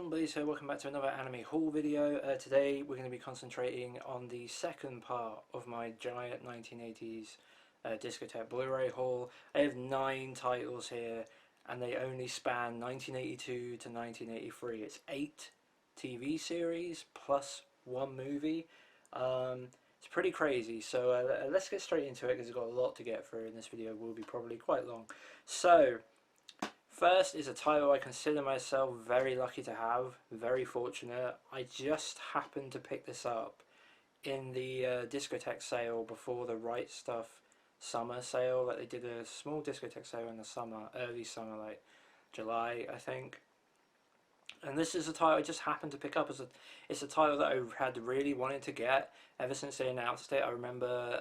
zombies, so welcome back to another anime haul video. Today we're going to be concentrating on the second part of my giant 1980s Discotek Blu-ray haul. I have 9 titles here and they only span 1982 to 1983. It's 8 TV series plus 1 movie. It's pretty crazy, so let's get straight into it because we've got a lot to get through and this video will be probably quite long. So first is a title I consider myself very lucky to have, very fortunate. I just happened to pick this up in the Discotek sale before the Right Stuff summer sale. Like, they did a small Discotek sale in the summer, early summer, like July I think. And this is a title I just happened to pick up. It's a title that I had really wanted to get ever since they announced it. I remember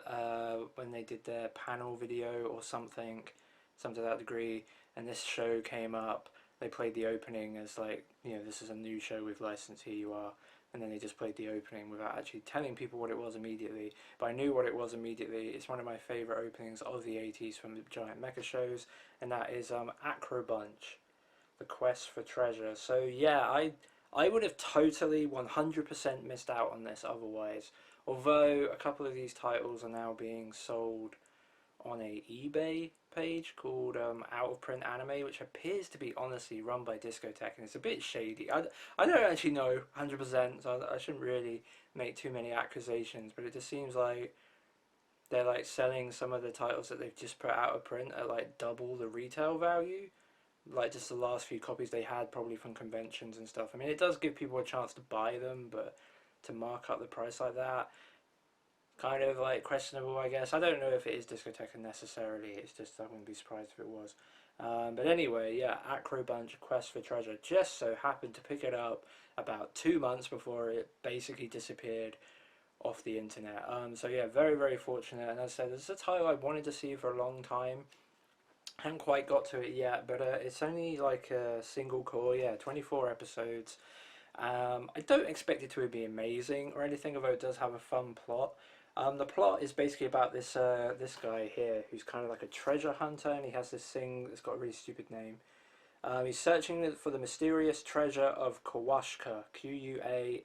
when they did their panel video or something to that degree, and this show came up. They played the opening as like, you know, this is a new show with license, here you are. And then they just played the opening without actually telling people what it was immediately. But I knew what it was immediately. It's one of my favourite openings of the 80s from the giant mecha shows, and that is Acrobunch, The Quest for Treasure. So yeah, I would have totally 100% missed out on this otherwise. Although a couple of these titles are now being sold on a eBay page called Out of Print Anime, which appears to be honestly run by Discotek, and it's a bit shady. I don't actually know 100%, so I shouldn't really make too many accusations, but it just seems like they're like selling some of the titles that they've just put out of print at like double the retail value, like just the last few copies they had probably from conventions and stuff. I mean, it does give people a chance to buy them, but to mark up the price like that, kind of like questionable, I guess. I don't know if it is Discotek necessarily, it's just I wouldn't be surprised if it was. But anyway, yeah, Acrobunch, Quest for Treasure. Just so happened to pick it up about 2 months before it basically disappeared off the internet. So yeah, very, very fortunate. And as I said, it's a title I wanted to see for a long time. Haven't quite got to it yet, but it's only like a single core, yeah, 24 episodes. I don't expect it to be amazing or anything, although it does have a fun plot. The plot is basically about this this guy here who's kind of like a treasure hunter, and he has this thing that's got a really stupid name. He's searching for the mysterious treasure of Quashka, Quashchika,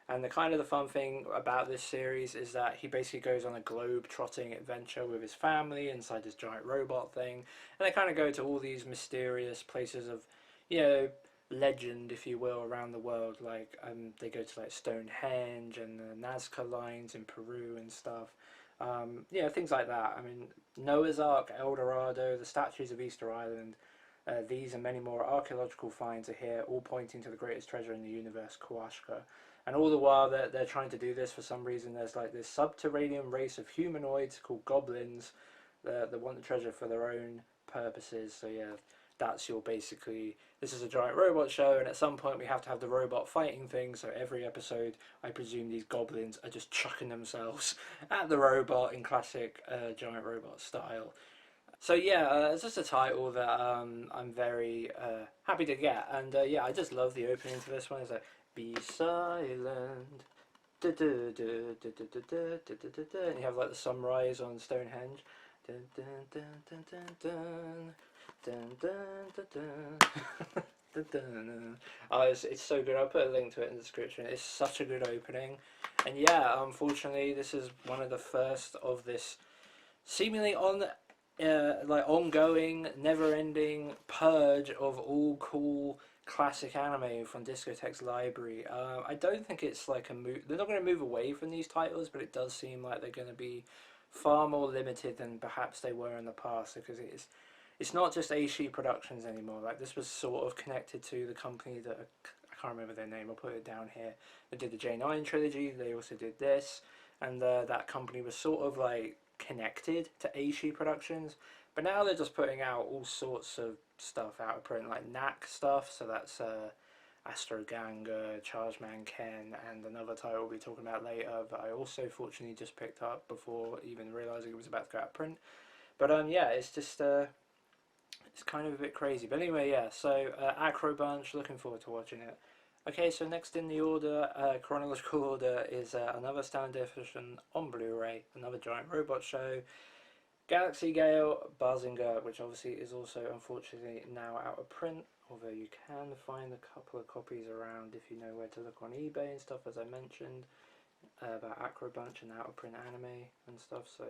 and the kind of the fun thing about this series is that he basically goes on a globe-trotting adventure with his family inside this giant robot thing, and they kind of go to all these mysterious places of, you know, legend, if you will, around the world. Like they go to like Stonehenge and the Nazca lines in Peru and stuff. Yeah, things like that. I mean, Noah's Ark, El Dorado, the statues of Easter Island, these and many more archaeological finds are here, all pointing to the greatest treasure in the universe, Quashka. And all the while that they're trying to do this, for some reason there's like this subterranean race of humanoids called goblins that want the treasure for their own purposes. So yeah, that's your basically, this is a giant robot show, and at some point we have to have the robot fighting things. So every episode, I presume these goblins are just chucking themselves at the robot in classic giant robot style. So yeah, it's just a title that I'm very happy to get, and yeah, I just love the opening to this one. It's like, be silent, and you have like the sunrise on Stonehenge. Dun, dun, dun, dun, dun, dun. Dun, dun, dun, dun. Dun, dun, dun. Oh, it's so good. I'll put a link to it in the description. It's such a good opening, and yeah, unfortunately this is one of the first of this seemingly like ongoing, never-ending purge of all cool classic anime from Discotek's library. I don't think it's like a move. They're not going to move away from these titles, but it does seem like they're going to be far more limited than perhaps they were in the past, because it's not just Aishi Productions anymore. Like, this was sort of connected to the company that, I can't remember their name, I'll put it down here. They did the J9 trilogy, they also did this, and that company was sort of like connected to Aishi Productions. But now they're just putting out all sorts of stuff out of print, like Knack stuff, so that's Astro Ganga, Chargeman Ken, and another title we'll be talking about later that I also fortunately just picked up before even realising it was about to go out of print. But yeah, it's just it's kind of a bit crazy. But anyway, yeah, so Acrobunch, looking forward to watching it. Okay, so next in the order, chronological order, is another standard edition on Blu-ray, another giant robot show. Galaxy, Gale, Baxinger, which obviously is also unfortunately now out of print, although you can find a couple of copies around if you know where to look on eBay and stuff, as I mentioned, about Acrobunch and out of print anime and stuff. So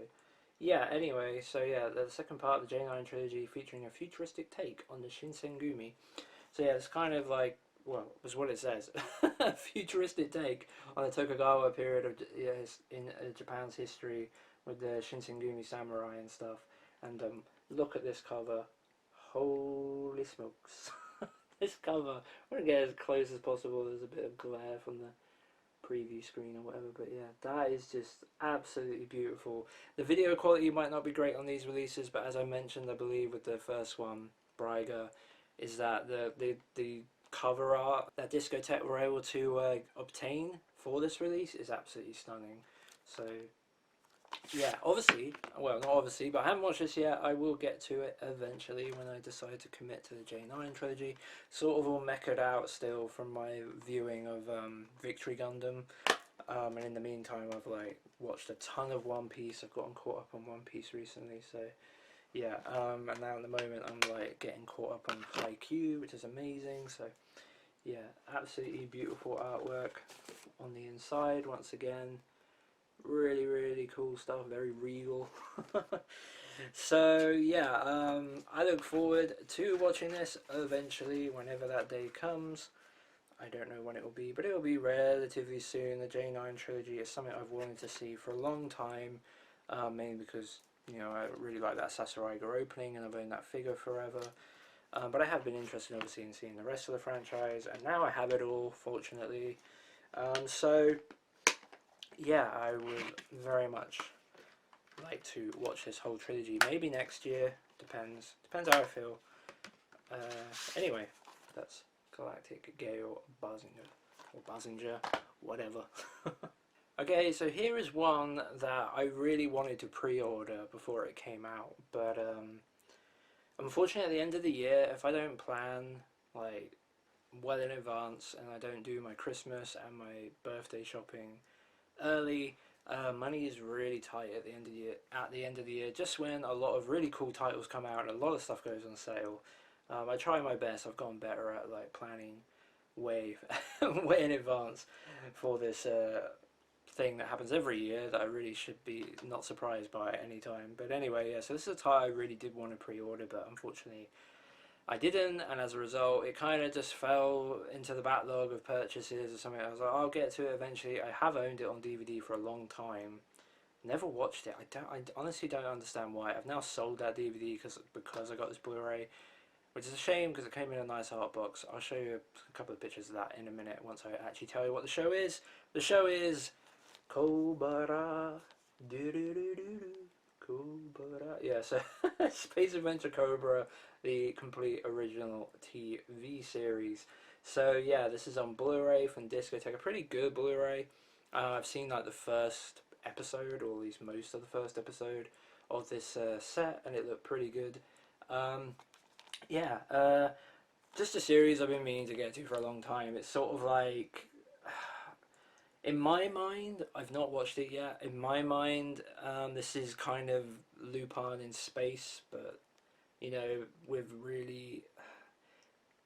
yeah, anyway, so yeah, the second part of the J9 trilogy featuring a futuristic take on the Shinsengumi. So yeah, it's kind of like, well, was what it says, a futuristic take on the Tokugawa period of in Japan's history with the Shinsengumi samurai and stuff. And look at this cover. Holy smokes. This cover, I'm going to get as close as possible. There's a bit of glare from the preview screen or whatever, but yeah, that is just absolutely beautiful. The video quality might not be great on these releases, but as I mentioned, I believe with the first one, Braiger, is that the cover art that Discotek were able to obtain for this release is absolutely stunning. So yeah, obviously, well, not obviously, but I haven't watched this yet. I will get to it eventually when I decide to commit to the J9 trilogy. Sort of all meckered out still from my viewing of Victory Gundam. And in the meantime, I've like watched a ton of One Piece. I've gotten caught up on One Piece recently, so yeah. And now at the moment, I'm like getting caught up on Haikyuu, which is amazing. So yeah, absolutely beautiful artwork on the inside once again. Really, really cool stuff, very regal. So yeah, I look forward to watching this eventually, whenever that day comes. I don't know when it will be, but it will be relatively soon. The J9 trilogy is something I've wanted to see for a long time, mainly because, you know, I really like that Sasuraiga opening and I've owned that figure forever. But I have been interested obviously in seeing the rest of the franchise, and now I have it all, fortunately. So yeah, I would very much like to watch this whole trilogy. Maybe next year, depends how I feel. Anyway, that's Galactic, Gale, Baxinger, or Baxinger, whatever. Okay, so here is one that I really wanted to pre-order before it came out, but unfortunately at the end of the year, if I don't plan like well in advance and I don't do my Christmas and my birthday shopping early, money is really tight at the end of the year. At the end of the year, just when a lot of really cool titles come out and a lot of stuff goes on sale. I try my best. I've gotten better at like planning way way in advance for this thing that happens every year that I really should be not surprised by at any time. But anyway, yeah. So this is a title I really did want to pre-order, but unfortunately I didn't, and as a result, it kind of just fell into the backlog of purchases or something. I was like, I'll get to it eventually. I have owned it on DVD for a long time. Never watched it. I honestly don't understand why. I've now sold that DVD because I got this Blu-ray, which is a shame because it came in a nice art box. I'll show you a couple of pictures of that in a minute once I actually tell you what the show is. The show is Cobra. Cobra. Yeah, so Space Adventure Cobra, the complete original TV series. So yeah, this is on Blu-ray from Discotek, a pretty good Blu-ray. I've seen like the first episode, or at least most of the first episode of this set, and it looked pretty good. Yeah, just a series I've been meaning to get to for a long time. It's sort of like, in my mind, I've not watched it yet. In my mind, this is kind of Lupin in space, but you know, with really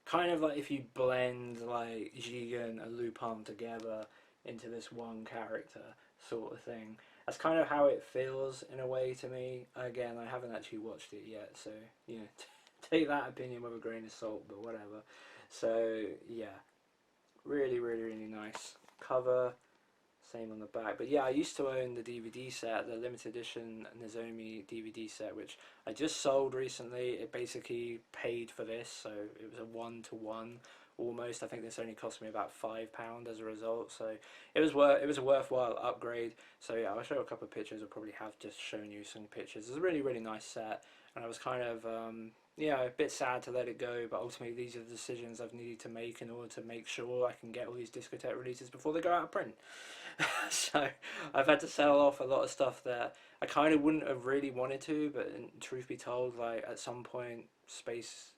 kind of like if you blend like Jigen and Lupin together into this one character sort of thing. That's kind of how it feels in a way to me. Again, I haven't actually watched it yet, so you know, take that opinion with a grain of salt, but whatever. So yeah, really, really, really nice cover. Same on the back. But yeah, I used to own the DVD set, the limited edition Nozomi DVD set, which I just sold recently. It basically paid for this, so it was a 1-to-1 almost. I think this only cost me about £5 as a result, so it was a worthwhile upgrade. So yeah, I'll show you a couple of pictures. I'll probably have just shown you some pictures. It's a really, really nice set, and I was kind of a bit sad to let it go, but ultimately these are the decisions I've needed to make in order to make sure I can get all these Discotek releases before they go out of print. So I've had to sell off a lot of stuff that I kind of wouldn't have really wanted to, but truth be told, like at some point space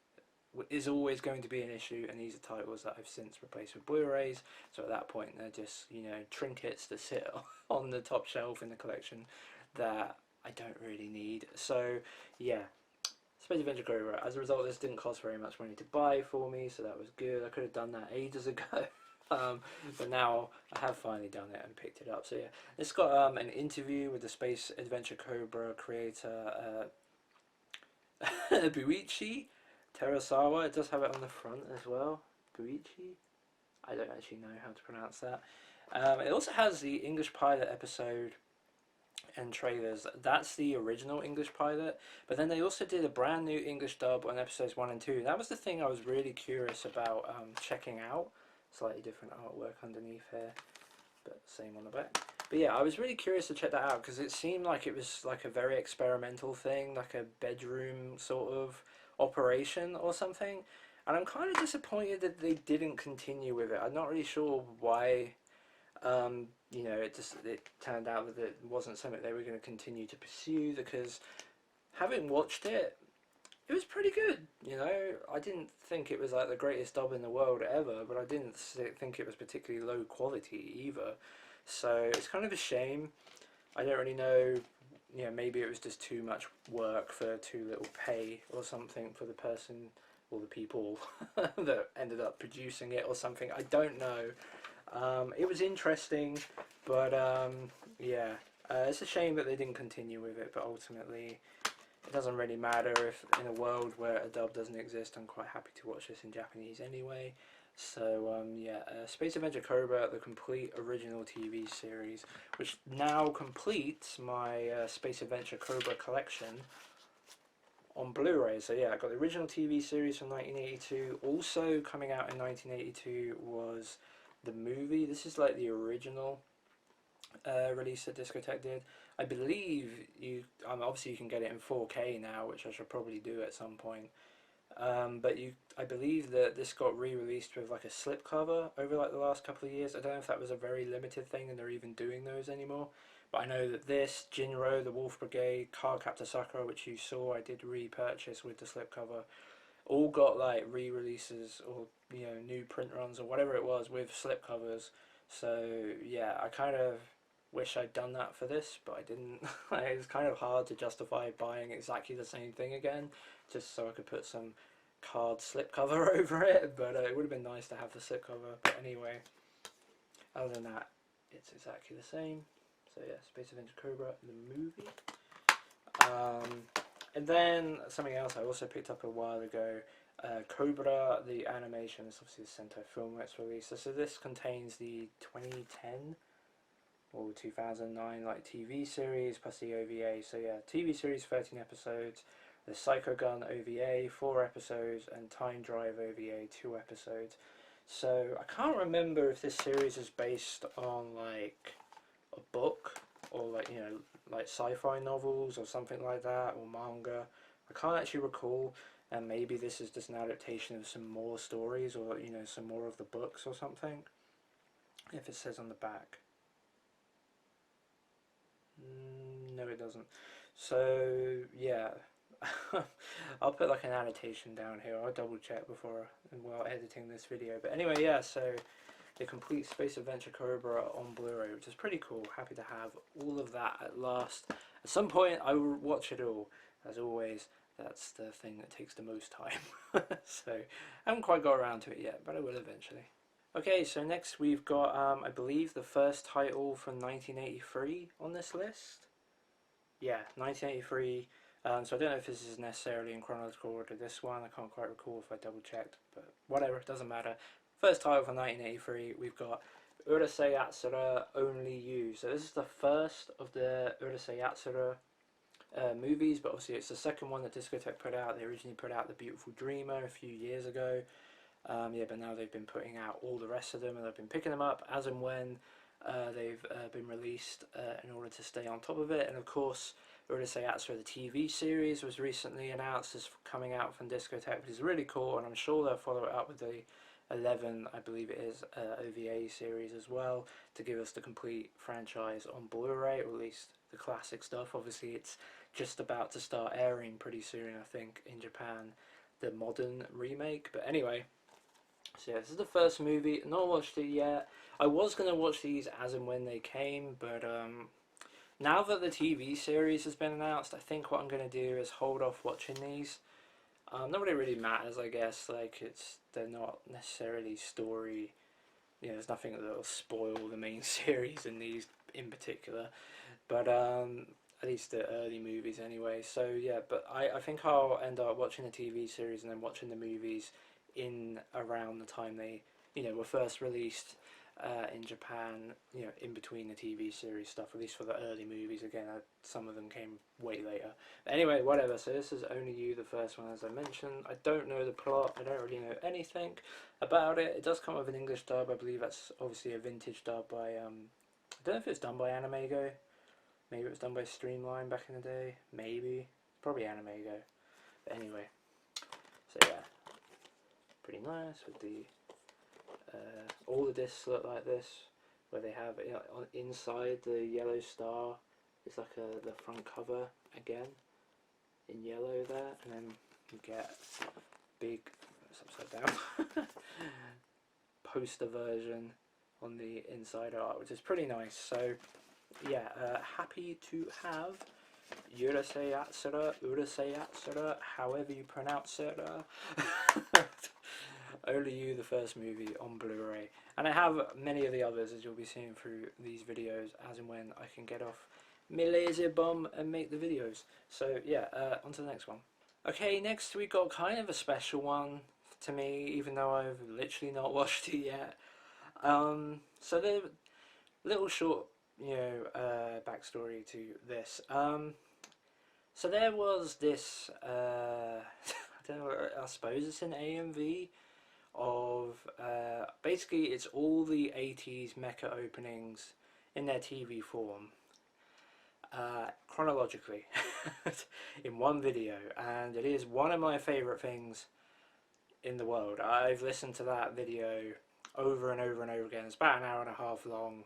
is always going to be an issue, and these are titles that I've since replaced with Blu-rays, so at that point they're just, you know, trinkets that sit on the top shelf in the collection that I don't really need. So yeah, Space Adventure Cobra. As a result, this didn't cost very much money to buy for me, so that was good. I could have done that ages ago. But now I have finally done it and picked it up. So yeah, it's got an interview with the Space Adventure Cobra creator Buichi Terasawa. It does have it on the front as well. Buichi? I don't actually know how to pronounce that. It also has the English pilot episode and trailers. That's the original English pilot, but then they also did a brand new English dub on episodes 1 and 2. That was the thing I was really curious about checking out. Slightly different artwork underneath here, but same on the back. But yeah, I was really curious to check that out because it seemed like it was like a very experimental thing, like a bedroom sort of operation or something. And I'm kind of disappointed that they didn't continue with it. I'm not really sure why. You know, it turned out that it wasn't something they were going to continue to pursue, because having watched it, it was pretty good. You know, I didn't think it was like the greatest dub in the world ever, but I didn't think it was particularly low quality either. So it's kind of a shame. I don't really know. You know, maybe it was just too much work for too little pay or something for the person or the people that ended up producing it or something. I don't know. It was interesting, but yeah, it's a shame that they didn't continue with it, but ultimately it doesn't really matter. If in a world where a dub doesn't exist, I'm quite happy to watch this in Japanese anyway. So yeah, Space Adventure Cobra, the complete original TV series, which now completes my Space Adventure Cobra collection on Blu-ray. So yeah, I got the original TV series from 1982. Also coming out in 1982 was the movie. This is like the original release that Discotek did. I believe obviously you can get it in 4K now, which I should probably do at some point. But I believe that this got re-released with like a slipcover over like the last couple of years. I don't know if that was a very limited thing and they're even doing those anymore. But I know that this, Jinro, the Wolf Brigade, Cardcaptor Sakura, which you saw I did repurchase with the slipcover, all got like re-releases or, you know, new print runs or whatever it was with slipcovers. So yeah, I kind of wish I'd done that for this, but I didn't. It's kind of hard to justify buying exactly the same thing again just so I could put some card slipcover over it, but it would have been nice to have the slipcover. But anyway, other than that, it's exactly the same. So yeah, Space Adventure Cobra, the movie. And then something else I also picked up a while ago, Cobra, the animation. It's obviously the Sentai Filmworks release. So this contains the 2010 or 2009 like TV series plus the OVA. So yeah, TV series 13 episodes, the Psycho Gun OVA 4 episodes, and Time Drive OVA 2 episodes. So I can't remember if this series is based on like a book or like, you know, like sci-fi novels or something like that, or manga. I can't actually recall, and maybe this is just an adaptation of some more stories, or, you know, some more of the books or something, if it says on the back. No, it doesn't. So yeah, I'll put like an annotation down here. I'll double check before while editing this video. But anyway, yeah, so the complete Space Adventure Cobra on Blu-ray, which is pretty cool. Happy to have all of that at last. At some point I will watch it all. As always, that's the thing that takes the most time. So I haven't quite got around to it yet, but I will eventually. Okay, so next we've got, I believe, the first title from 1983 on this list. Yeah, 1983. So I don't know if this is necessarily in chronological order, this one. I can't quite recall if I double checked, but whatever, it doesn't matter. First title from 1983, we've got Urusei Yatsura, Only You. So this is the first of the Urusei Yatsura movies, but obviously it's the second one that Discotek put out. They originally put out The Beautiful Dreamer a few years ago. Yeah, but now they've been putting out all the rest of them, and I've been picking them up as and when they've been released in order to stay on top of it. And of course, Urusei Yatsura, the TV series, was recently announced as coming out from Discotek, which is really cool, and I'm sure they'll follow it up with the 11, I believe it is, OVA series as well, to give us the complete franchise on Blu-ray, or at least the classic stuff. Obviously it's just about to start airing pretty soon, I think, in Japan, the modern remake. But anyway, so yeah, this is the first movie. Not watched it yet. I was going to watch these as and when they came, but Now that the TV series has been announced, I think what I'm going to do is hold off watching these. Not that it really matters, I guess. Like, they're not necessarily story. You know, there's nothing that will spoil the main series in these in particular. But at least the early movies anyway. So yeah, but I think I'll end up watching the TV series and then watching the movies in around the time they, you know, were first released in Japan, you know, in between the TV series stuff, at least for the early movies. Again, some of them came way later. But anyway, whatever. So this is Only You, the first one, as I mentioned. I don't know the plot. I don't really know anything about it. It does come with an English dub. I believe that's obviously a vintage dub by, I don't know if it's done by Animego. Maybe it was done by Streamline back in the day. Maybe. Probably Animego. But anyway. So yeah. Pretty nice with the... all the discs look like this, where they have, you know, inside the yellow star is like the front cover again in yellow there, and then you get big, it's upside down, poster version on the inside art, which is pretty nice. So yeah, happy to have Urusei Yatsura, however you pronounce it. Only You, the first movie, on Blu-ray. And I have many of the others, as you'll be seeing through these videos, as and when I can get off my lazy bum and make the videos. So yeah, on to the next one. Okay, next we got kind of a special one to me, even though I've literally not watched it yet. So the little short, you know, backstory to this. So there was this, I don't know, I suppose it's an AMV of, basically it's all the 80s mecha openings in their TV form, chronologically, in one video, and it is one of my favourite things in the world. I've listened to that video over and over and over again. It's about an hour and a half long,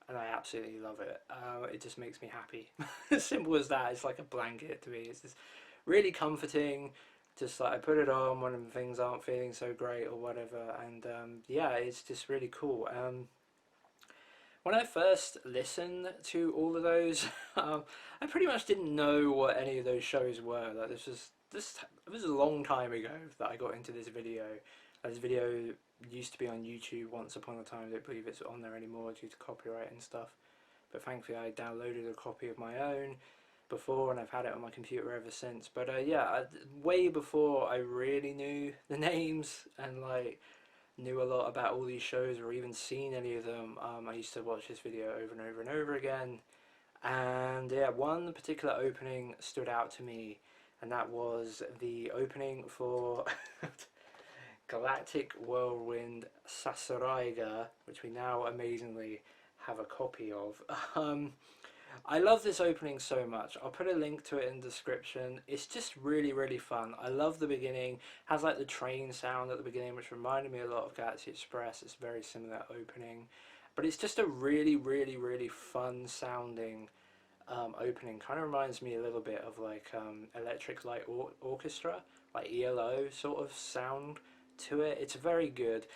and I absolutely love it. It just makes me happy. As simple as that. It's like a blanket to me. It's just really comforting. Just like I put it on when things aren't feeling so great or whatever, and yeah, it's just really cool. When I first listened to all of those, I pretty much didn't know what any of those shows were. Like it was a long time ago that I got into this video. This video used to be on YouTube once upon a time. I don't believe it's on there anymore due to copyright and stuff. But thankfully I downloaded a copy of my own before, and I've had it on my computer ever since. But yeah, way before I really knew the names and like knew a lot about all these shows or even seen any of them, I used to watch this video over and over and over again. And yeah, one particular opening stood out to me, and that was the opening for Galactic Whirlwind Sasuraiga, which we now amazingly have a copy of. I love this opening so much. I'll put a link to it in the description. It's just really, really fun. I love the beginning. It has like the train sound at the beginning, which reminded me a lot of Galaxy Express. It's a very similar opening. But it's just a really, really, really fun sounding opening. Kind of reminds me a little bit of like Electric Light Orchestra, like ELO sort of sound to it. It's very good.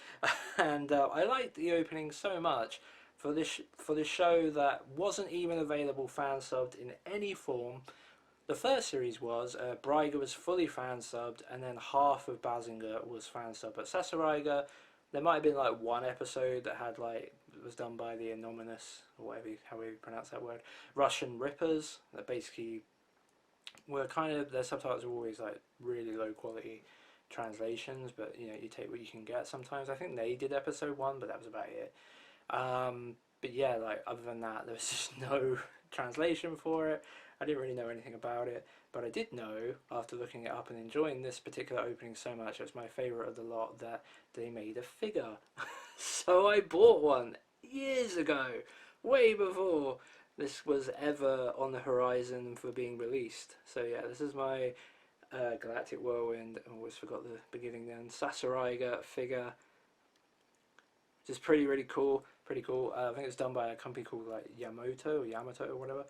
And I liked the opening so much. For this show that wasn't even available fan subbed in any form. The first series was, Braiger was fully fan subbed, and then half of Baxinger was fan subbed. But Sasuraiga, there might have been like one episode that had like, was done by the anonymous, or whatever, however you pronounce that word, Russian rippers, that basically were kind of, their subtitles were always like really low quality translations, but you know, you take what you can get sometimes. I think they did episode 1, but that was about it. But yeah, like other than that, there was just no translation for it. I didn't really know anything about it, but I did know after looking it up and enjoying this particular opening so much, it was my favourite of the lot, that they made a figure. So I bought one years ago, way before this was ever on the horizon for being released. So yeah, this is my Galactic Whirlwind, I always forgot the beginning then, Sasuraiga figure. Which is really cool. Pretty cool. I think it's done by a company called like Yamato or whatever.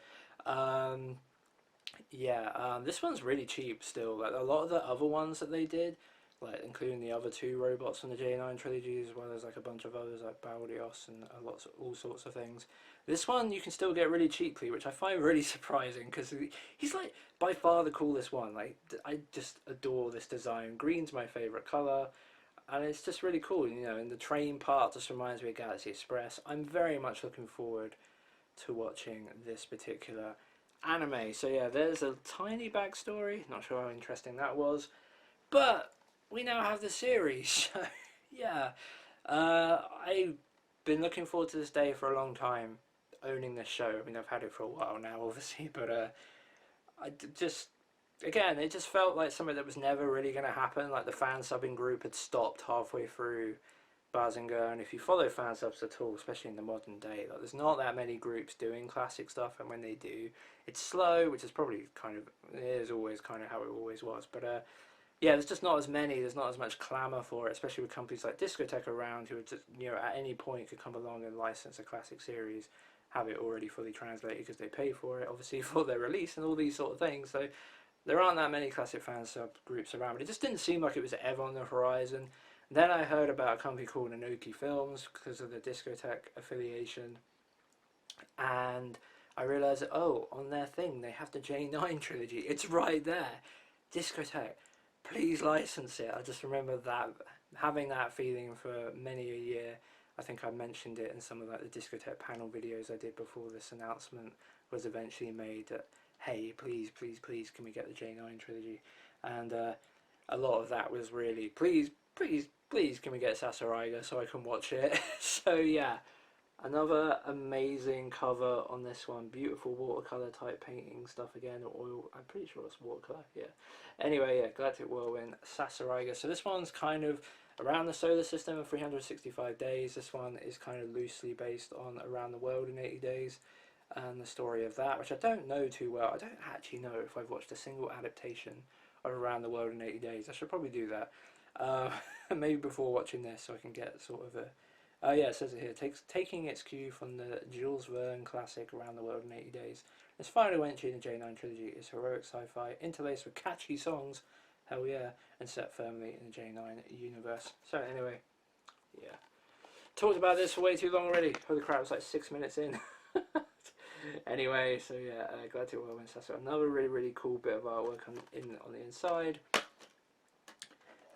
Yeah, this one's really cheap still. Like a lot of the other ones that they did, like including the other two robots from the J9 trilogy, as well as like a bunch of others like Baldios and all sorts of things. This one you can still get really cheaply, which I find really surprising because he's like by far the coolest one. Like I just adore this design. Green's my favorite color, and it's just really cool. You know, and the train part just reminds me of Galaxy Express. I'm very much looking forward to watching this particular anime. So yeah, there's a tiny backstory. Not sure how interesting that was, but we now have the series. So yeah, I've been looking forward to this day for a long time, owning this show. I mean, I've had it for a while now, obviously, but just again, it just felt like something that was never really going to happen. Like the fan subbing group had stopped halfway through Baxinger, and if you follow fan subs at all, especially in the modern day, like there's not that many groups doing classic stuff, and when they do, it's slow, which is probably kind of, it is always kind of how it always was, but yeah, there's just not as many, there's not as much clamour for it, especially with companies like Discotek around who would just, you know, at any point could come along and license a classic series, have it already fully translated because they pay for it, obviously, for their release and all these sort of things. So there aren't that many classic fan subgroups around, but it just didn't seem like it was ever on the horizon. Then I heard about a company called Nanuki Films because of the Discotek affiliation, and I realised that, oh, on their thing they have the J9 trilogy. It's right there. Discotek, please license it. I just remember that, having that feeling for many a year. I think I mentioned it in some of like the Discotek panel videos I did before this announcement was eventually made, that hey, please, please, please, can we get the J9 trilogy? And a lot of that was really, please, please, please, can we get Sasuraiga so I can watch it? So yeah, another amazing cover on this one. Beautiful watercolor type painting stuff again, or oil. I'm pretty sure it's watercolor. Yeah. Anyway, yeah, Galactic Whirlwind, Sasuraiga. So this one's kind of around the solar system in 365 days. This one is kind of loosely based on Around the World in 80 Days and the story of that, which I don't know too well. I don't actually know if I've watched a single adaptation of Around the World in 80 Days. I should probably do that. Maybe before watching this so I can get sort of a... yeah, it says it here. Taking its cue from the Jules Verne classic Around the World in 80 Days. Its final entry in the J9 trilogy is heroic sci-fi, interlaced with catchy songs, hell yeah, and set firmly in the J9 universe. So anyway, yeah. Talked about this for way too long already. Holy crap, it's like 6 minutes in. Anyway, so yeah, glad to welcome Sasuraiga. Another really, really cool bit of artwork on the inside.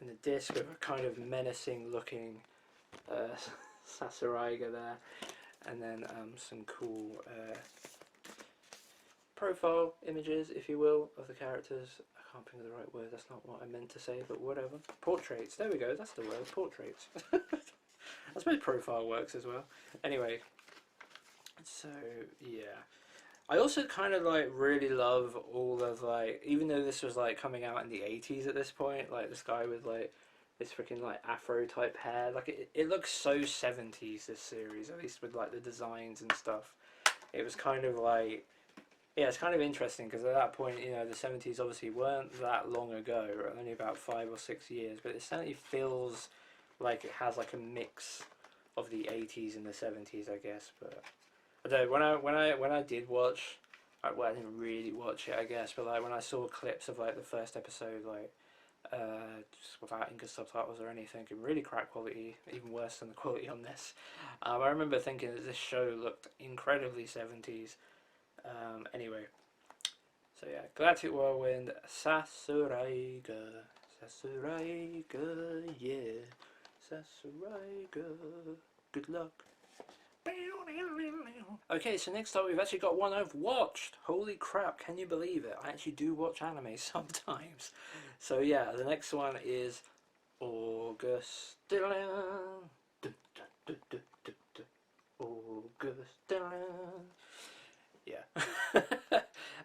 And the disc with a kind of menacing looking Sasuraiga there. And then some cool profile images, if you will, of the characters. I can't think of the right word, that's not what I meant to say, but whatever. Portraits, there we go, that's the word, portraits. I suppose profile works as well. Anyway, so yeah. I also kind of like really love all of like, even though this was like coming out in the 80s at this point, like this guy with like this freaking like afro type hair, like it looks so 70s, this series, at least with like the designs and stuff. It was kind of like, yeah, it's kind of interesting because at that point, you know, the 70s obviously weren't that long ago, only about 5 or 6 years, but it certainly feels like it has like a mix of the 80s and the 70s, I guess. But I don't know, when I did watch, well, I didn't really watch it, I guess, but like when I saw clips of like the first episode, like just without English subtitles or anything, in really crap quality, even worse than the quality on this. I remember thinking that this show looked incredibly 70s. Anyway, so yeah, Galactic Whirlwind, Sasuraiga, Sasuraiga, yeah, Sasuraiga, good luck. Okay, so next up we've actually got one I've watched. Holy crap, can you believe it? I actually do watch anime sometimes. So yeah, the next one is Orguss. Orguss. Yeah.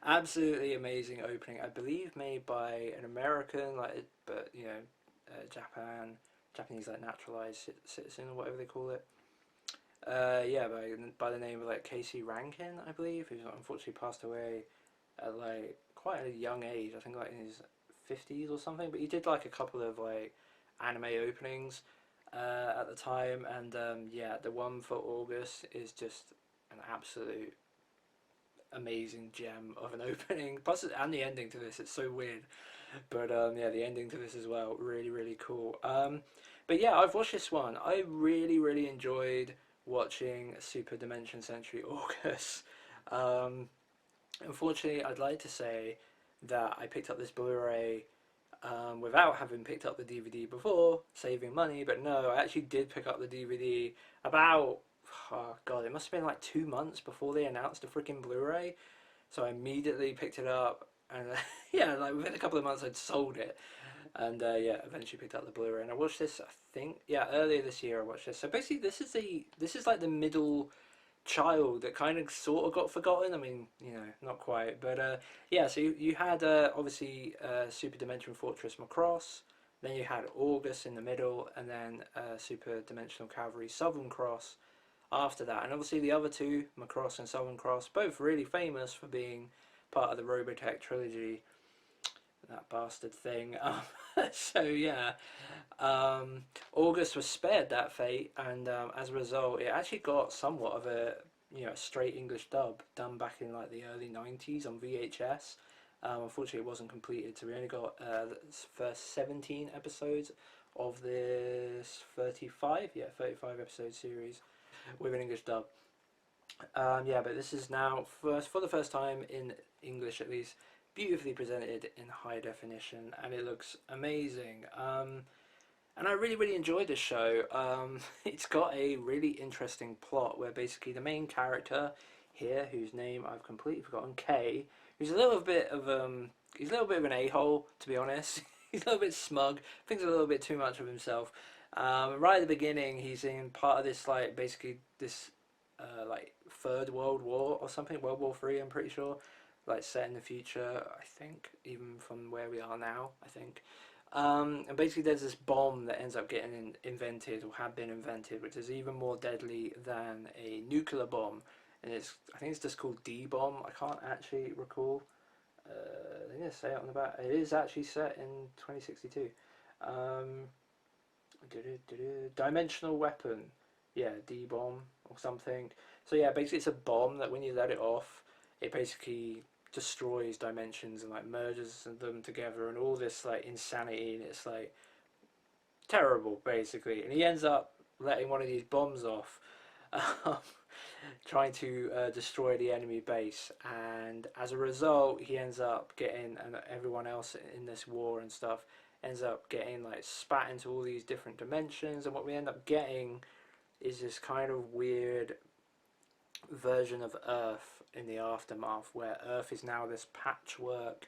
Absolutely amazing opening. I believe made by an American, like, but you know, Japanese like naturalized citizen or whatever they call it. Yeah, by the name of like Casey Rankin, I believe, who's unfortunately passed away at like quite a young age. I think like in his 50s or something. But he did like a couple of like anime openings at the time, and yeah, the one for Orguss is just an absolute amazing gem of an opening. Plus, and the ending to this, it's so weird. But yeah, the ending to this as well, really, really cool. But yeah, I've watched this one. I really, really enjoyed watching Super Dimension Century Orguss. Um, Unfortunately, I'd like to say that I picked up this Blu-ray without having picked up the DVD before, saving money. But no, I actually did pick up the DVD about, oh god, it must have been like 2 months before they announced the freaking Blu-ray. So I immediately picked it up, and yeah, like within a couple of months I'd sold it, and yeah, eventually picked up the Blu-ray. And I watched this, I think, yeah, earlier this year I watched this. So basically, this is like the middle child that kind of sort of got forgotten. I mean, you know, not quite, but yeah. So you had obviously Super Dimension Fortress Macross, then you had Orguss in the middle, and then Super Dimensional Cavalry Southern Cross after that. And obviously the other two, Macross and Southern Cross, both really famous for being part of the Robotech trilogy. That bastard thing. So yeah, August was spared that fate, and as a result, it actually got somewhat of a straight English dub done back in like the early '90s on VHS. Unfortunately, it wasn't completed, so we only got the first 17 episodes of this 35 episode series with an English dub. Yeah, but this is now for the first time in English at least, beautifully presented in high definition, and it looks amazing. And I really, really enjoyed this show. It's got a really interesting plot where basically the main character here, whose name I've completely forgotten, Kay, who's a little bit of he's a little bit of an a-hole, to be honest. He's a little bit smug, thinks a little bit too much of himself. Right at the beginning, he's in part of this like basically this like Third World War or something, World War Three, I'm pretty sure, like set in the future. I think even from where we are now, I think. And basically, there's this bomb that ends up getting invented or had been invented, which is even more deadly than a nuclear bomb. And I think it's just called D bomb. I can't actually recall. They didn't say it on the back. It is actually set in 2062. Um, Dimensional weapon, yeah, D bomb or something. So yeah, basically it's a bomb that when you let it off, it basically destroys dimensions and like merges them together and all this like insanity, and it's like terrible basically. And he ends up letting one of these bombs off, um, trying to destroy the enemy base, and as a result he ends up getting, and everyone else in this war and stuff ends up getting like spat into all these different dimensions, and what we end up getting is this kind of weird version of Earth in the aftermath, where Earth is now this patchwork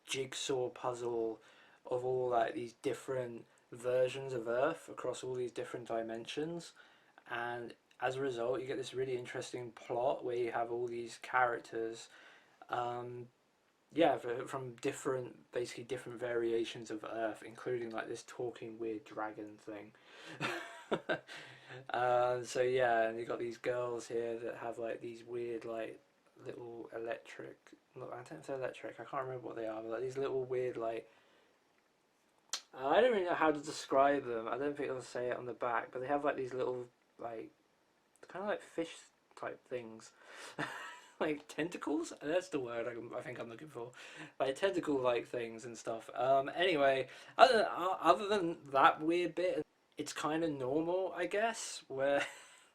jigsaw puzzle of all like these different versions of Earth across all these different dimensions. And as a result, you get this really interesting plot where you have all these characters, um, yeah, from different, basically different variations of Earth, including like this talking weird dragon thing. So yeah, and you got these girls here that have like these weird like little electric. Look, I don't know if they're electric. I can't remember what they are. But like these little weird like. I don't really know how to describe them. I don't think I'll say it on the back, but they have like these little like kind of like fish type things. Like tentacles. That's the word I think I'm looking for. Like tentacle like things and stuff. Anyway, other than that weird bit, it's kind of normal, I guess. Where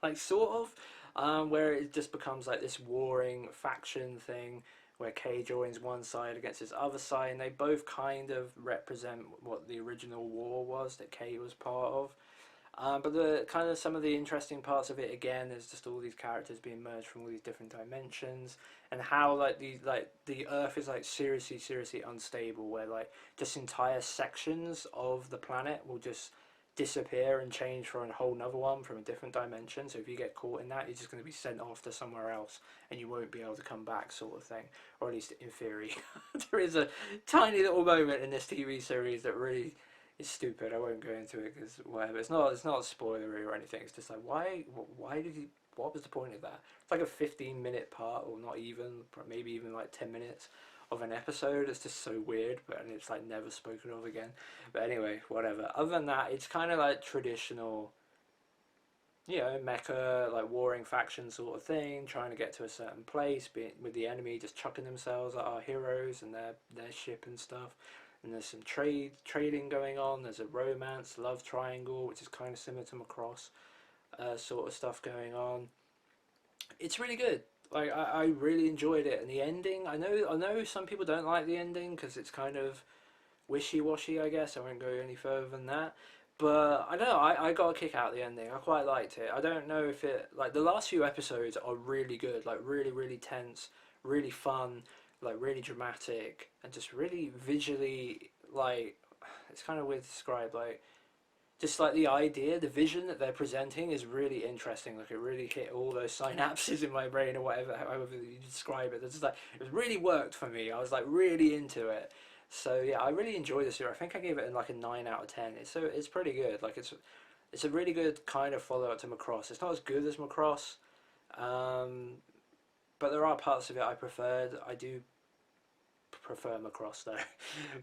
like sort of, where it just becomes like this warring faction thing. Where Kay joins one side against his other side, and they both kind of represent what the original war was that Kay was part of. But the kind of some of the interesting parts of it again is just all these characters being merged from all these different dimensions, and how like the Earth is like seriously unstable, where like just entire sections of the planet will just disappear and change for a whole nother one from a different dimension. So if you get caught in that, you're just going to be sent off to somewhere else, and you won't be able to come back, sort of thing, or at least in theory. There is a tiny little moment in this TV series that really it's stupid. I won't go into it because whatever. It's not spoilery or anything. It's just like why did he? What was the point of that? It's like a 15-minute part, or not even, maybe even like 10 minutes of an episode. It's just so weird, but and it's like never spoken of again. But anyway, whatever. Other than that, it's kind of like traditional, mecha like warring faction sort of thing, trying to get to a certain place, with the enemy just chucking themselves at our heroes and their ship and stuff. and there's some trading going on. There's a romance, love triangle, which is kind of similar to Macross sort of stuff going on. It's really good. Like I really enjoyed it, and the ending. I know some people don't like the ending because it's kind of wishy-washy. I guess I won't go any further than that. But I don't know. I got a kick out of the ending. I quite liked it. I don't know if it like the last few episodes are really good. Like really tense, really fun, like really dramatic, and just really visually like it's kind of weird to describe. Like just like the idea, the vision that they're presenting is really interesting. Like it really hit all those synapses in my brain or whatever, however you describe it. It's just like it really worked for me. I was like really into it. So yeah, I really enjoyed this year. I think I gave it like a 9 out of 10. It's pretty good. Like it's a really good kind of follow up to Macross. It's not as good as Macross, um, but there are parts of it I preferred. I do prefer Macross though.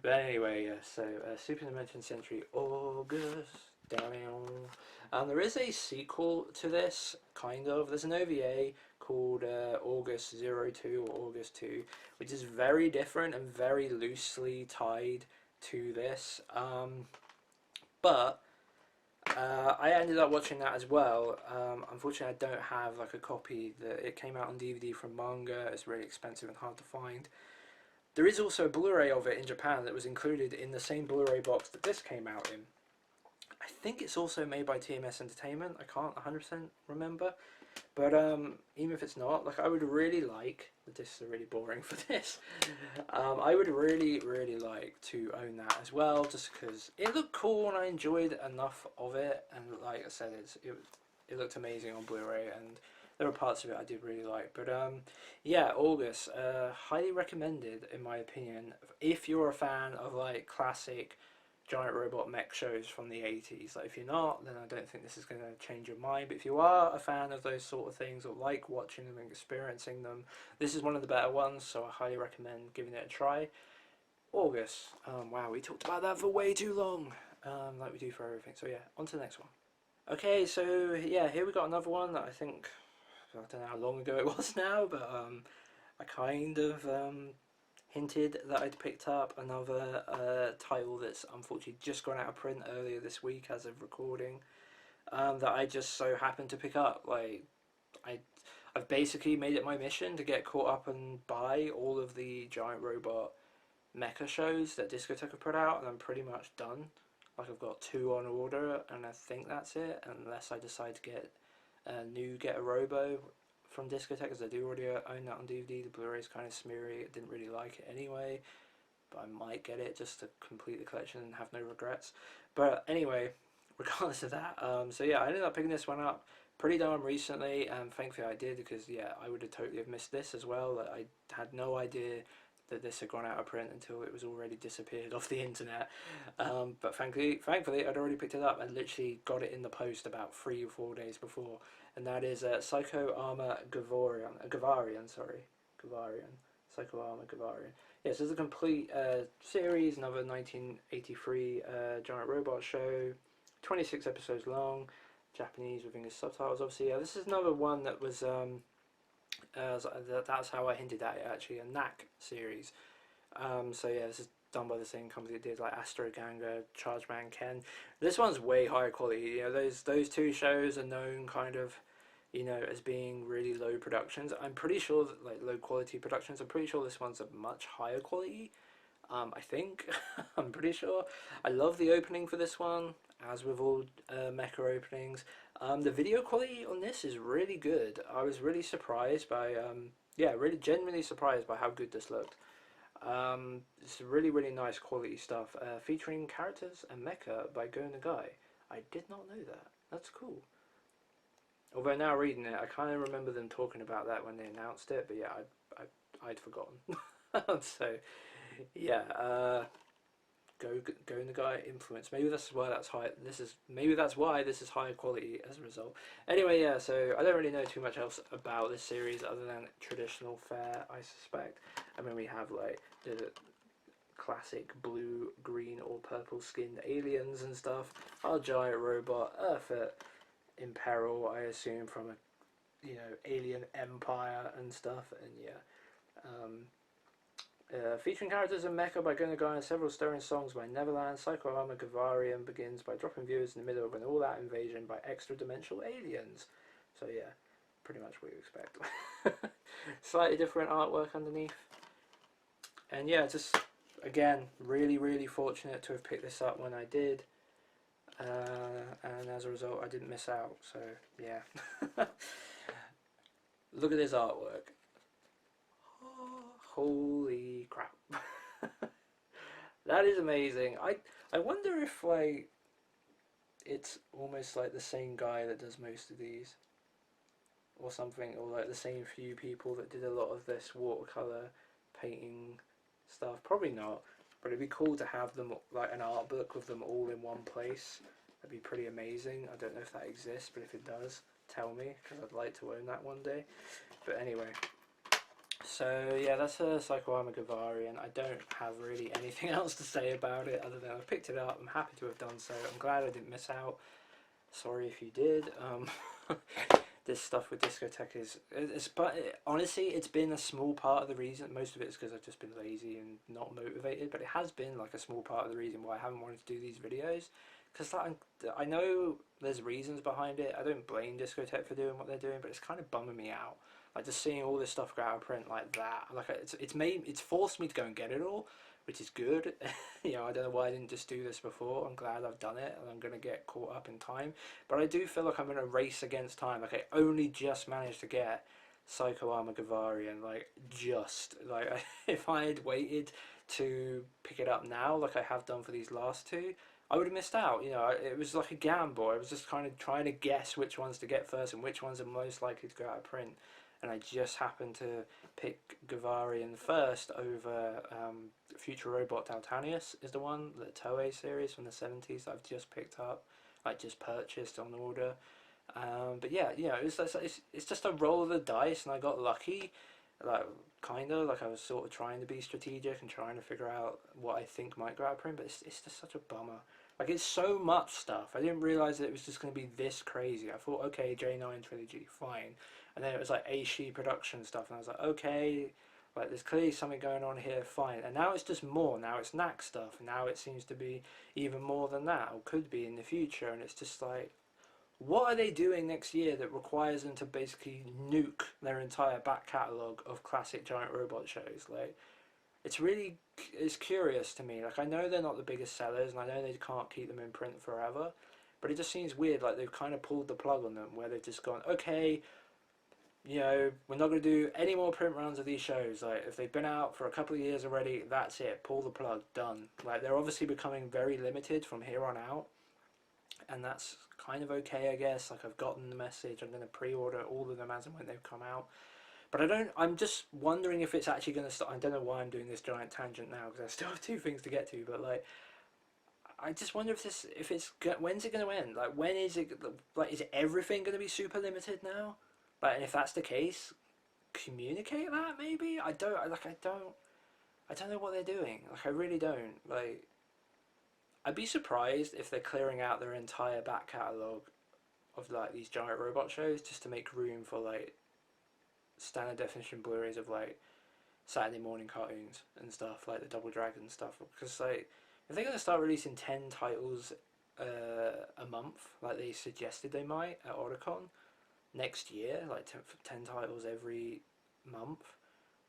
But anyway, yeah, so Super Dimension Century August. Down. There is a sequel to this, kind of. There's an OVA called August 02 or August 2, which is very different and very loosely tied to this. But I ended up watching that as well. Unfortunately, I don't have like a copy. It came out on DVD from Manga. It's really expensive and hard to find. There is also a Blu-ray of it in Japan that was included in the same Blu-ray box that this came out in. I think it's also made by TMS Entertainment. I can't 100% remember. But even if it's not, like I would really like, the discs are really boring for this. I would really like to own that as well, just because it looked cool and I enjoyed enough of it. And like I said, it looked amazing on Blu-ray, and there were parts of it I did really like. But yeah, August, highly recommended in my opinion. If you're a fan of like classic giant robot mech shows from the 80s. Like if you're not, then I don't think this is going to change your mind. But if you are a fan of those sort of things or like watching them and experiencing them, this is one of the better ones, so I highly recommend giving it a try. August. Wow, we talked about that for way too long, like we do for everything. So yeah, on to the next one. Okay, so yeah, here we got another one that I think, I don't know how long ago it was now, but I kind of hinted that I'd picked up another title that's unfortunately just gone out of print earlier this week as of recording, that I just so happened to pick up. Like I've basically made it my mission to get caught up and buy all of the giant robot mecha shows that Discotek have put out, and I'm pretty much done. Like I've got 2 on order, and I think that's it, unless I decide to get a new Get a Robo from Discotek, because I do already own that on DVD. The Blu-ray's kind of smeary. I didn't really like it anyway, but I might get it just to complete the collection and have no regrets. But anyway, regardless of that, so yeah, I ended up picking this one up pretty darn recently, and thankfully I did, because yeah, I would have totally have missed this as well. I had no idea that this had gone out of print until it was already disappeared off the internet. But thankfully I'd already picked it up and literally got it in the post about 3 or 4 days before, and that is Psychoarmor Govarian, Psychoarmor Govarian. Yes, it's a complete series, another 1983 giant robot show, 26 episodes long, Japanese with English subtitles. Obviously, yeah, this is another one that was that's how I hinted at it actually, a knack series. So yeah, this is done by the same company that did like Astro Ganga, Chargeman Ken. This one's way higher quality. You know, those 2 shows are known kind of, you know, as being really low productions. I'm pretty sure that, like, low quality productions. I'm pretty sure this one's a much higher quality. I think I'm pretty sure. I love the opening for this one, as with all mecha openings. The video quality on this is really good. I was really surprised by yeah, really genuinely surprised by how good this looked. It's really nice quality stuff, featuring characters and mecha by Go Nagai. I did not know that. That's cool. Although now reading it, I kind of remember them talking about that when they announced it, but yeah, I'd forgotten. So yeah, go Nagai influence. Maybe that's why that's high. Maybe that's why this is higher quality as a result. Anyway, yeah. So I don't really know too much else about this series other than traditional fare, I suspect. I mean, we have like the classic blue, green, or purple skinned aliens and stuff. Our giant robot, Earth in peril, I assume, from a alien empire and stuff. And yeah. Featuring characters and mecha by Gunnagai and several stirring songs by Neverland, Psychoarmor Govarian begins by dropping viewers in the middle of an all-out invasion by extra-dimensional aliens. So yeah, pretty much what you expect. Slightly different artwork underneath. And yeah, just, again, really fortunate to have picked this up when I did. And as a result, I didn't miss out, so yeah. Look at this artwork. Holy crap. That is amazing. I wonder if like it's almost like the same guy that does most of these or something, or like the same few people that did a lot of this watercolor painting stuff. Probably not, but it'd be cool to have them like an art book with them all in one place. That'd be pretty amazing. I don't know if that exists, but if it does, tell me, because I'd like to own that one day. But anyway, so yeah, that's a Psychoarmor Govarian. I don't have really anything else to say about it other than I've picked it up. I'm happy to have done so. I'm glad I didn't miss out. Sorry if you did. This stuff with Discotek honestly, it's been a small part of the reason. Most of it is because I've just been lazy and not motivated, but it has been like a small part of the reason why I haven't wanted to do these videos. Because I know there's reasons behind it. I don't blame Discotek for doing what they're doing, but it's kind of bumming me out. Like just seeing all this stuff go out of print like that. Like it's forced me to go and get it all, which is good. You know, I don't know why I didn't just do this before. I'm glad I've done it, and I'm gonna get caught up in time. But I do feel like I'm in a race against time. Like I only just managed to get Psychoarmor Govarian. Like just like if I had waited to pick it up now, like I have done for these last two, I would have missed out. You know, it was like a gamble. I was just kind of trying to guess which ones to get first and which ones are most likely to go out of print. And I just happened to pick Govarian first over Future Robot Daltanius is the one, the Toei series from the 70s that I've just picked up, like just purchased on order. But yeah, you know, it's just a roll of the dice, and I got lucky. Like kind of like I was sort of trying to be strategic and trying to figure out what I think might go out of print, but it's just such a bummer. Like it's so much stuff. I didn't realize that it was just going to be this crazy. I thought, okay, J9 trilogy, fine. And then it was like Aishi production stuff, and I was like, okay, like there's clearly something going on here, fine. And now it's just more. Now it's Knack stuff. And now it seems to be even more than that, or could be in the future. And it's just like, what are they doing next year that requires them to basically nuke their entire back catalogue of classic giant robot shows? Like, it's curious to me. Like, I know they're not the biggest sellers, and I know they can't keep them in print forever, but it just seems weird. Like they've kind of pulled the plug on them, where they've just gone, okay, you know, we're not going to do any more print runs of these shows. Like, if they've been out for a couple of years already, that's it. Pull the plug. Done. Like, they're obviously becoming very limited from here on out, and that's kind of okay, I guess. Like, I've gotten the message. I'm going to pre-order all of them as and when they've come out. But I'm just wondering if it's actually going to start. I don't know why I'm doing this giant tangent now, because I still have two things to get to, but like, I just wonder when's it going to end? Like, when is it, like, is everything going to be super limited now? Like, and if that's the case, communicate that maybe? I don't know what they're doing. Like, I really don't. Like, I'd be surprised if they're clearing out their entire back catalogue of like these giant robot shows just to make room for like standard definition Blu-rays of like Saturday morning cartoons and stuff, like the Double Dragon stuff. Because like, if they're gonna start releasing 10 titles a month, like they suggested they might at Oricon next year, like 10 titles every month,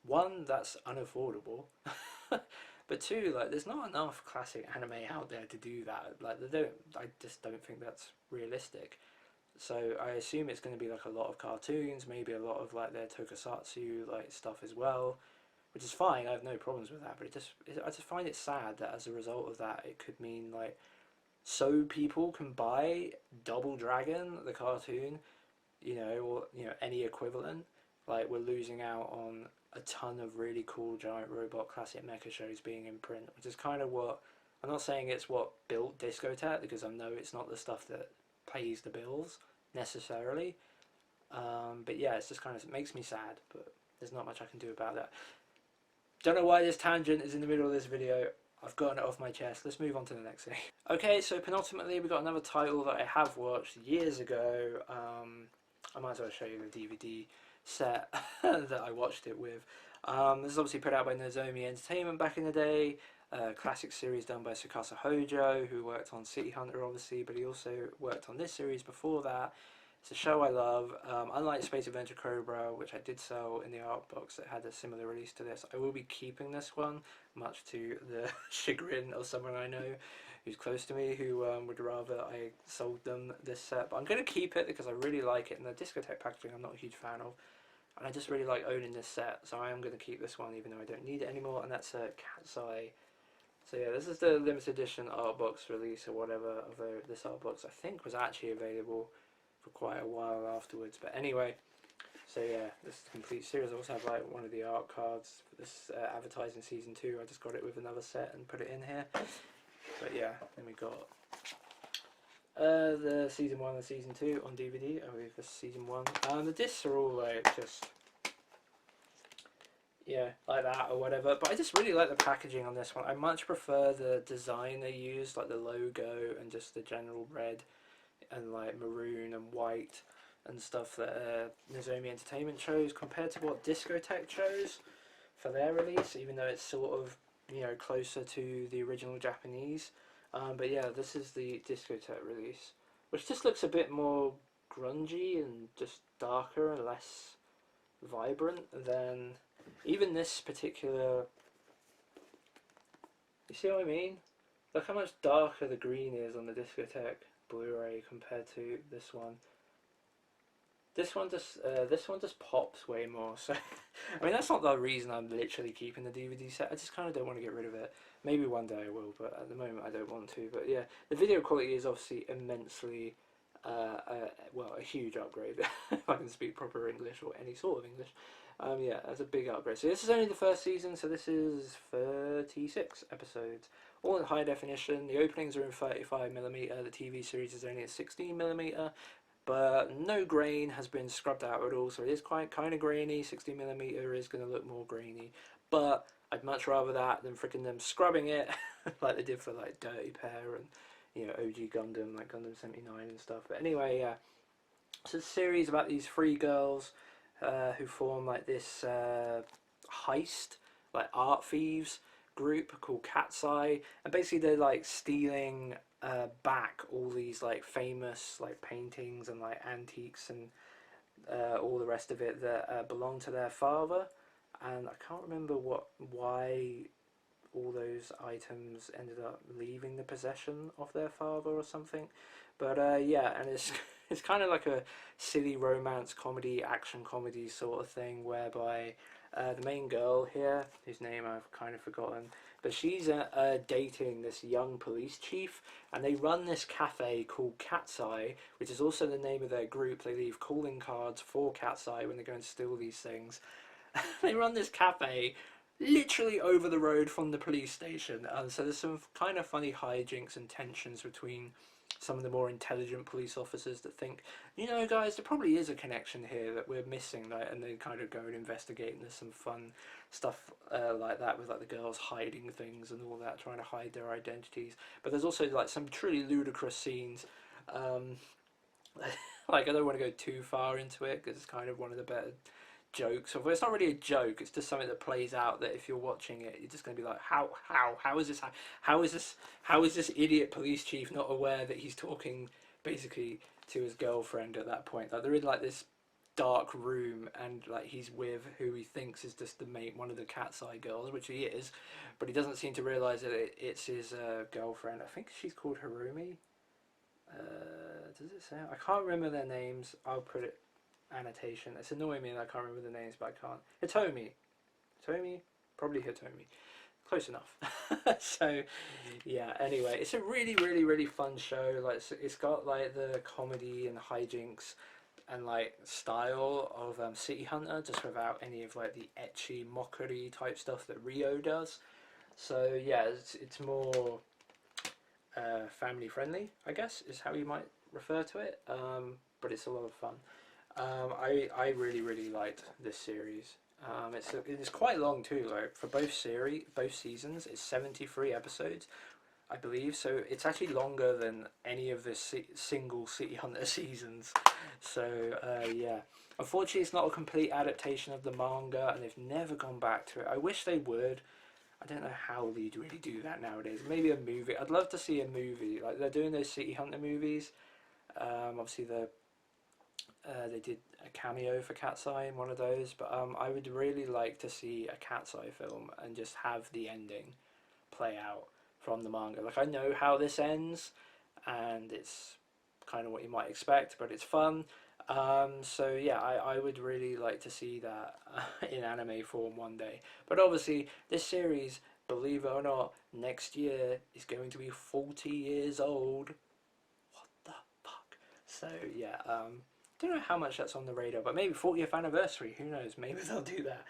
one, that's unaffordable. But two, like, there's not enough classic anime out there to do that. Like, I just don't think that's realistic. So I assume it's going to be like a lot of cartoons, maybe a lot of like their tokusatsu like stuff as well, which is fine. I have no problems with that. But I just find it sad that as a result of that, it could mean like, so people can buy Double Dragon, the cartoon, you know, or you know, any equivalent. Like, we're losing out on a ton of really cool giant robot classic mecha shows being in print, which is kind of what, I'm not saying it's what built Discotek, because I know it's not the stuff that pays the bills necessarily, but yeah, it's just kind of, it makes me sad, but there's not much I can do about that. Don't know why this tangent is in the middle of this video. I've gotten it off my chest. Let's move on to the next thing. Okay, so penultimately we got another title that I have watched years ago. I might as well show you the DVD set that I watched it with. This is obviously put out by Nozomi Entertainment back in the day. Classic series done by Tsukasa Hojo, who worked on City Hunter obviously, but he also worked on this series before that. It's a show I love. Unlike Space Adventure Cobra, which I did sell in the art box that had a similar release to this, I will be keeping this one, much to the chagrin of someone I know who's close to me, who would rather I sold them this set. But I'm going to keep it because I really like it, and the Discotek packaging I'm not a huge fan of. And I just really like owning this set, so I am going to keep this one even though I don't need it anymore, and that's a Cat's Eye. So yeah, this is the limited edition art box release or whatever, although this art box I think was actually available for quite a while afterwards. But anyway, so yeah, this is the complete series. I also have like one of the art cards for this advertising season 2. I just got it with another set and put it in here. But yeah, then we got the season 1 and season 2 on DVD. I believe this is season 1. The discs are all like just, yeah, like that or whatever. But I just really like the packaging on this one. I much prefer the design they used, like the logo and just the general red and like maroon and white and stuff that Nozomi Entertainment chose, compared to what Discotek chose for their release, even though it's sort of, you know, closer to the original Japanese. But yeah, this is the Discotek release, which just looks a bit more grungy and just darker and less vibrant than even this particular. You see what I mean? Look how much darker the green is on the Discotek Blu-ray compared to this one. This one just pops way more. So, I mean, that's not the reason I'm literally keeping the DVD set. I just kind of don't want to get rid of it. Maybe one day I will, but at the moment I don't want to. But yeah, the video quality is obviously immensely, well, a huge upgrade. If I can speak proper English or any sort of English. Yeah, that's a big upgrade. So this is only the first season, so this is 36 episodes, all in high definition. The openings are in 35mm. The TV series is only at 16mm. But no grain has been scrubbed out at all, so it is quite kind of grainy. 60mm is going to look more grainy, but I'd much rather that than freaking them scrubbing it like they did for like Dirty Pair and, you know, OG Gundam, like Gundam 79 and stuff. But anyway, yeah, so it's a series about these 3 girls who form like this heist, like art thieves group called Cat's Eye, and basically they're like stealing back all these like famous like paintings and like antiques and all the rest of it that belong to their father. And I can't remember why all those items ended up leaving the possession of their father or something. But yeah, and it's it's kind of like a silly romance comedy, action comedy sort of thing, whereby the main girl here, whose name I've kind of forgotten, but she's dating this young police chief, and they run this cafe called Cat's Eye, which is also the name of their group. They leave calling cards for Cat's Eye when they go and steal these things. They run this cafe literally over the road from the police station, so there's some kind of funny hijinks and tensions between some of the more intelligent police officers that think, you know, guys, there probably is a connection here that we're missing, like, and they kind of go and investigate, and there's some fun stuff like that with like the girls hiding things and all that, trying to hide their identities. But there's also like some truly ludicrous scenes. Like, I don't want to go too far into it because it's kind of one of the better jokes. Although it's not really a joke, it's just something that plays out that if you're watching it, you're just going to be like, how is this, how is this idiot police chief not aware that he's talking basically to his girlfriend at that point? Like, they're in like this dark room, and like he's with who he thinks is just the mate, one of the Cat's Eye girls, which he is, but he doesn't seem to realise that it's his girlfriend. I think she's called Harumi. Does it say? I can't remember their names. I'll put it annotation. It's annoying me that I can't remember the names, but I can't. Hitomi, probably Hitomi. Close enough. So yeah, anyway, it's a really fun show. Like, it's got like the comedy and hijinks and like style of City Hunter, just without any of like the ecchi mockery type stuff that Rio does. So yeah, it's more family friendly, I guess, is how you might refer to it. But it's a lot of fun. I really liked this series. It's quite long too. Like, for both seasons, it's 73 episodes, I believe. So it's actually longer than any of the single City Hunter seasons. So yeah, unfortunately it's not a complete adaptation of the manga, and they've never gone back to it. I wish they would. I don't know how they'd really do that nowadays. Maybe a movie. I'd love to see a movie. Like they're doing those City Hunter movies. Obviously they did a cameo for Cat's Eye in one of those, but I would really like to see a Cat's Eye film and just have the ending play out from the manga. Like I know how this ends, and it's kind of what you might expect, but it's fun. So yeah, I would really like to see that in anime form one day. But obviously, this series, believe it or not, next year is going to be 40 years old. What the fuck? So yeah, don't know how much that's on the radar, but maybe 40th anniversary. Who knows? Maybe they'll do that.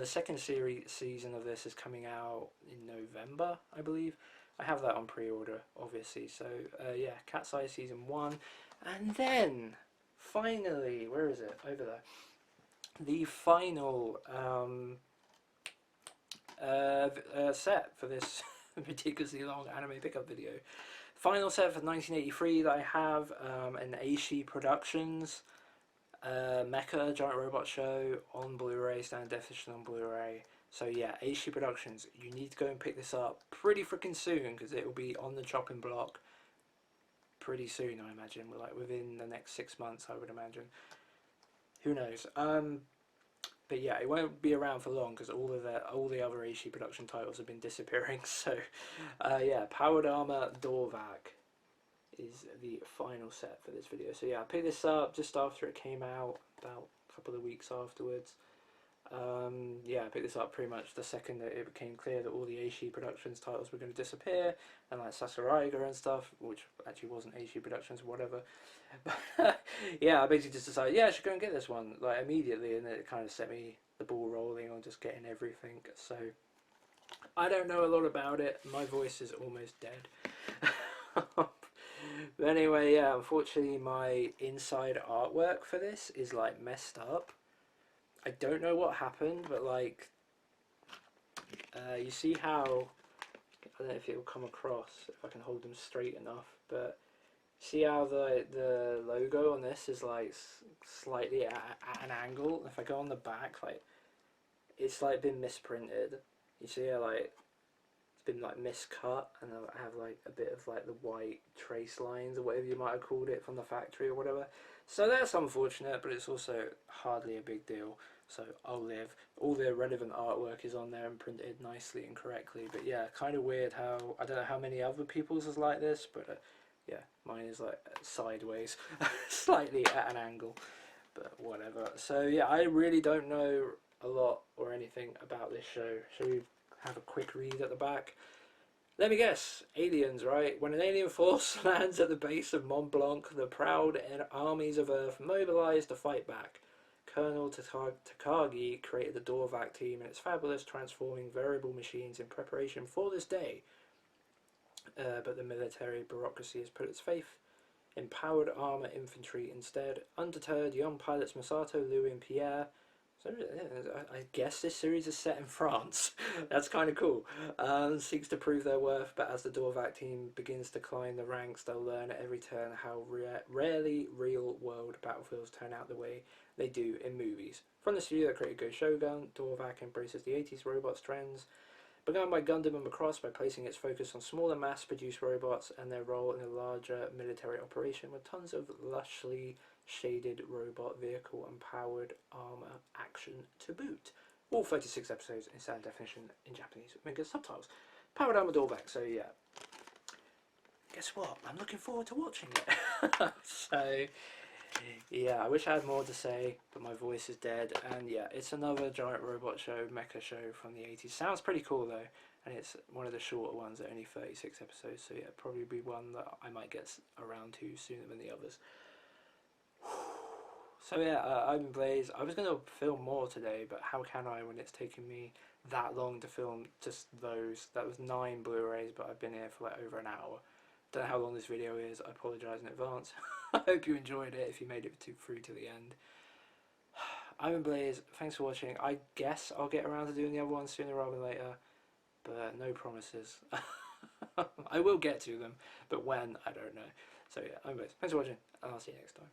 The second season of this is coming out in November, I believe. I have that on pre-order, obviously. So yeah, Cat's Eye season 1, and then finally, where is it? Over there. The final set for this ridiculously long anime pickup video. Final set for 1983 that I have, an Aishi Productions Mecha Giant Robot Show on Blu-ray, standard definition on Blu-ray. So yeah, Aishi Productions, you need to go and pick this up pretty freaking soon, because it will be on the chopping block pretty soon, I imagine. Like within the next 6 months, I would imagine. Who knows? But yeah, it won't be around for long, because all the other Aishi production titles have been disappearing. So yeah, Powered Armor Dorvack is the final set for this video. So yeah, I picked this up just after it came out, about a couple of weeks afterwards. Yeah, I picked this up pretty much the second that it became clear that all the Aishi Productions titles were going to disappear, and like Sasuraiga and stuff, which actually wasn't Aishi Productions, whatever. But yeah, I basically just decided, yeah, I should go and get this one like immediately, and it kind of set me the ball rolling on just getting everything. So I don't know a lot about it. My voice is almost dead. But anyway, yeah, unfortunately my inside artwork for this is like messed up. I don't know what happened, but like, you see how, I don't know if it will come across, if I can hold them straight enough, but see how the logo on this is like slightly at an angle? If I go on the back, like, it's like been misprinted. You see how like, been like miscut, and I have like a bit of like the white trace lines or whatever you might have called it from the factory or whatever. So that's unfortunate, but it's also hardly a big deal. So I'll live. All the relevant artwork is on there and printed nicely and correctly. But yeah, kind of weird how, I don't know how many other people's is like this, but yeah, mine is like sideways, slightly at an angle, but whatever. So yeah, I really don't know a lot or anything about this show. Shall we have a quick read at the back? Let me guess, aliens, right? When an alien force lands at the base of Mont Blanc, the proud armies of Earth mobilize to fight back. Colonel Takagi created the Dorvack team and its fabulous transforming variable machines in preparation for this day. But the military bureaucracy has put its faith in powered armor infantry instead. Undeterred, young pilots Masato, Louis, and Pierre. So I guess this series is set in France. That's kind of cool. Seeks to prove their worth, but as the Dorvack team begins to climb the ranks, they'll learn at every turn how rarely real-world battlefields turn out the way they do in movies. From the studio that created Go Shogun, Dorvack embraces the 80's robots trends, begun by Gundam and Macross by placing its focus on smaller mass-produced robots and their role in a larger military operation with tons of lushly shaded robot vehicle and powered armor action to boot. All 36 episodes in standard definition in Japanese with manga subtitles. Powered Armor Dorvack, so yeah. Guess what? I'm looking forward to watching it. So yeah, I wish I had more to say, but my voice is dead. And yeah, it's another giant robot show, mecha show from the 80s. Sounds pretty cool though, and it's one of the shorter ones at only 36 episodes, so yeah, probably be one that I might get around to sooner than the others. So yeah, I'm Blaze. I was going to film more today, but how can I when it's taking me that long to film just those? That was 9 Blu-rays, but I've been here for like over an hour. Don't know how long this video is. I apologise in advance. I hope you enjoyed it if you made it through to the end. I'm Blaze. Thanks for watching. I guess I'll get around to doing the other one sooner rather than later, but no promises. I will get to them, but when, I don't know. So yeah, anyways, thanks for watching, and I'll see you next time.